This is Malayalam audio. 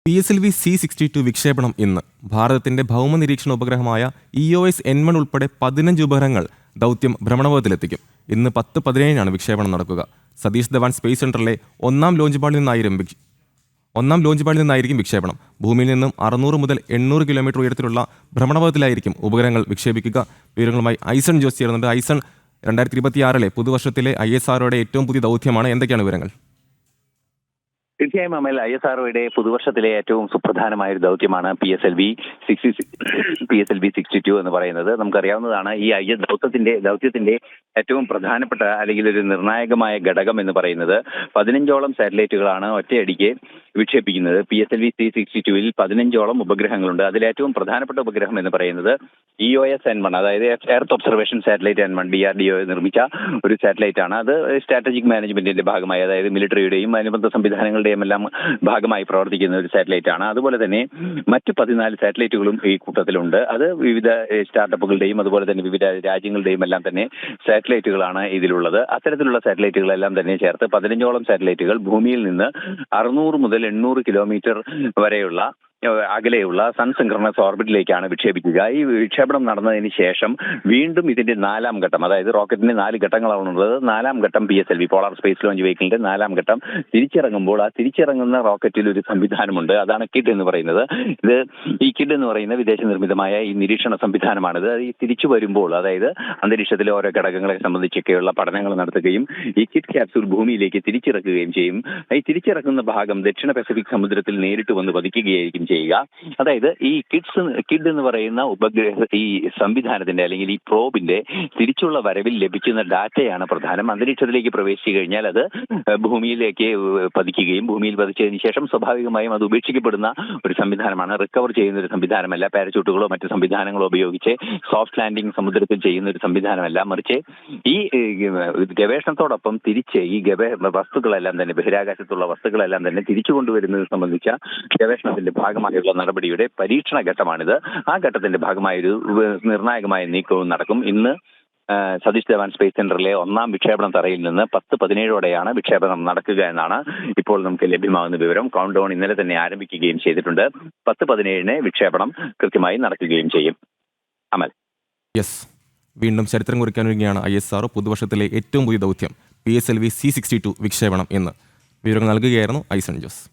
PSLV C-62 വിക്ഷേപണം ഇന്ന്. ഭാരതത്തിന്റെ ഭൗമനിരീക്ഷണ ഉപഗ്രഹമായ EOS N1 ഉൾപ്പെടെ 15 ഉപഗ്രഹങ്ങൾ ദൗത്യം ഭ്രമണപഥത്തിലെത്തിക്കും. ഇന്ന് 10:17 വിക്ഷേപണം നടക്കുക. സതീഷ് ധവാൻ സ്പേസ് സെന്ററിലെ ഒന്നാം ലോഞ്ച് പാഡിൽ നിന്നായിരിക്കും വിക്ഷേപണം. ഭൂമിയിൽ നിന്നും 600 മുതൽ 800 കിലോമീറ്റർ ഉയരത്തിലുള്ള ഭ്രമണപഥത്തിലായിരിക്കും ഉപഗ്രഹങ്ങൾ വിക്ഷേപിക്കുക. വിവരങ്ങളുമായി ഐസൺ ജോസ് ചേരുന്നുണ്ട്. ഐസൺ, 2026 പുതുവർഷത്തിലെ ISROയുടെ ഏറ്റവും പുതിയ ദൗത്യമാണ്. എന്തൊക്കെയാണ് വിവരങ്ങൾ? തീർച്ചയായും അമൽ, ISROയുടെ പുതുവർഷത്തിലെ ഏറ്റവും സുപ്രധാനമായ ഒരു ദൗത്യമാണ് PSLV 62 എന്ന് പറയുന്നത്. നമുക്കറിയാവുന്നതാണ്, ഈ ദൗത്യത്തിന്റെ ഏറ്റവും പ്രധാനപ്പെട്ട അല്ലെങ്കിൽ ഒരു നിർണായകമായ ഘടകം എന്ന് പറയുന്നത് 15ഓളം സാറ്റലൈറ്റുകളാണ് ഒറ്റയടിക്ക് വിക്ഷേപിക്കുന്നത്. PSLV C-62 15ഓളം ഉപഗ്രഹങ്ങളുണ്ട്. അതിലേറ്റവും പ്രധാനപ്പെട്ട ഉപഗ്രഹം എന്ന് പറയുന്നത് EOS N1, അതായത് earth observation satellite N1, DRDO നിർമ്മിച്ച ഒരു സാറ്റലൈറ്റ് ആണ്. അത് സ്ട്രാറ്റജിക് മാനേജ്മെന്റിന്റെ ഭാഗമായി, അതായത് മിലിറ്ററിയുടെയും അനുബന്ധ സംവിധാനങ്ങളുടെയും എല്ലാം ഭാഗമായി പ്രവർത്തിക്കുന്ന ഒരു സാറ്റലൈറ്റ് ആണ്. അതുപോലെ തന്നെ മറ്റു 14 സാറ്റലൈറ്റുകളും ഈ കൂട്ടത്തിലുണ്ട്. അത് വിവിധ സ്റ്റാർട്ടപ്പുകളുടെയും അതുപോലെ തന്നെ വിവിധ രാജ്യങ്ങളുടെയും എല്ലാം തന്നെ സാറ്റലൈറ്റുകളാണ് ഇതിലുള്ളത്. അത്തരത്തിലുള്ള സാറ്റലൈറ്റുകളെല്ലാം തന്നെ ചേർത്ത് 15ഓളം സാറ്റലൈറ്റുകൾ ഭൂമിയിൽ നിന്ന് 600 മുതൽ 800 കിലോമീറ്റർ വരെയുള്ള അകലെയുള്ള സൺ സിൻക്രണസ് ഓർബിറ്റിലേക്കാണ് വിക്ഷേപിക്കുക. ഈ വിക്ഷേപണം നടന്നതിന് ശേഷം വീണ്ടും ഇതിന്റെ 4ാം ഘട്ടം, അതായത് റോക്കറ്റിന്റെ 4 ഘട്ടങ്ങളാണുള്ളത്. 4ാം ഘട്ടം PSLV പോളാർ സ്പേസ് ലോഞ്ച് വെഹിക്കിളിന്റെ 4ാം ഘട്ടം തിരിച്ചിറങ്ങുമ്പോൾ ആ തിരിച്ചിറങ്ങുന്ന റോക്കറ്റിൽ ഒരു സംവിധാനമുണ്ട്. അതാണ് കിഡ് എന്ന് പറയുന്നത്. ഈ കിഡ് എന്ന് പറയുന്ന വിദേശ നിർമ്മിതമായ ഈ നിരീക്ഷണ സംവിധാനമാണിത്. ഈ തിരിച്ചു വരുമ്പോൾ, അതായത് അന്തരീക്ഷത്തിലെ ഓരോ ഘടകങ്ങളെ സംബന്ധിച്ചൊക്കെയുള്ള പഠനങ്ങൾ നടത്തുകയും ഈ കിഡ് ക്യാപ്സൂൾ ഭൂമിയിലേക്ക് തിരിച്ചിറക്കുകയും ചെയ്യും. ഈ തിരിച്ചിറക്കുന്ന ഭാഗം ദക്ഷിണ പസഫിക് സമുദ്രത്തിൽ നേരിട്ട് വന്ന് പതിക്കുകയായിരിക്കും ചെയ്യുക. അതായത് ഈ കിഡ് എന്ന് പറയുന്ന ഈ സംവിധാനത്തിന്റെ അല്ലെങ്കിൽ ഈ പ്രോബിന്റെ തിരിച്ചുള്ള വരവിൽ ലഭിക്കുന്ന ഡാറ്റയാണ് പ്രധാനം. അന്തരീക്ഷത്തിലേക്ക് പ്രവേശിച്ചു കഴിഞ്ഞാൽ അത് ഭൂമിയിലേക്ക് പതിക്കുകയും ഭൂമിയിൽ പതിച്ചതിന് ശേഷം സ്വാഭാവികമായും അത് ഉപേക്ഷിക്കപ്പെടുന്ന ഒരു സംവിധാനമാണ്. റിക്കവർ ചെയ്യുന്ന ഒരു സംവിധാനമല്ല. പാരച്യൂട്ടുകളോ മറ്റു സംവിധാനങ്ങളോ ഉപയോഗിച്ച് സോഫ്റ്റ് ലാൻഡിംഗ് സമുദ്രത്തിൽ ചെയ്യുന്ന ഒരു സംവിധാനമല്ല. മറിച്ച് ഈ ഗവേഷണത്തോടൊപ്പം തിരിച്ച് ഈ വസ്തുക്കളെല്ലാം തന്നെ, ബഹിരാകാശത്തുള്ള വസ്തുക്കളെല്ലാം തന്നെ തിരിച്ചു കൊണ്ടുവരുന്നത് സംബന്ധിച്ച ഗവേഷണത്തിന്റെ ഭാഗമായുള്ള നടപടിയുടെ പരീക്ഷണ ഘട്ടമാണിത്. ആ ഘട്ടത്തിന്റെ ഭാഗമായൊരു നിർണായകമായ നീക്കവും നടക്കും. ഇന്ന് സതീഷ് ധവാൻ സ്പേസ് സെന്ററിലെ ഒന്നാം വിക്ഷേപണ തറയിൽ നിന്ന് 10:17 വിക്ഷേപണം നടക്കുക എന്നാണ് ഇപ്പോൾ നമുക്ക് ലഭ്യമാകുന്ന വിവരം. കൗണ്ട് ഡൗൺ ഇന്നലെ തന്നെ ആരംഭിക്കുകയും ചെയ്തിട്ടുണ്ട്. 10:17 വിക്ഷേപണം കൃത്യമായി നടക്കുകയും ചെയ്യും. അമൽ, വീണ്ടും ചരിത്രം കുറിക്കാനൊരുങ്ങിയാണ് ISRO. പുതുവർഷത്തിലെ ഏറ്റവും പുതിയ ദൗത്യം PSLV C-62 വിക്ഷേപണം എന്ന് വിവരങ്ങൾ നൽകുകയായിരുന്നു ഐസൺ ജോസ്.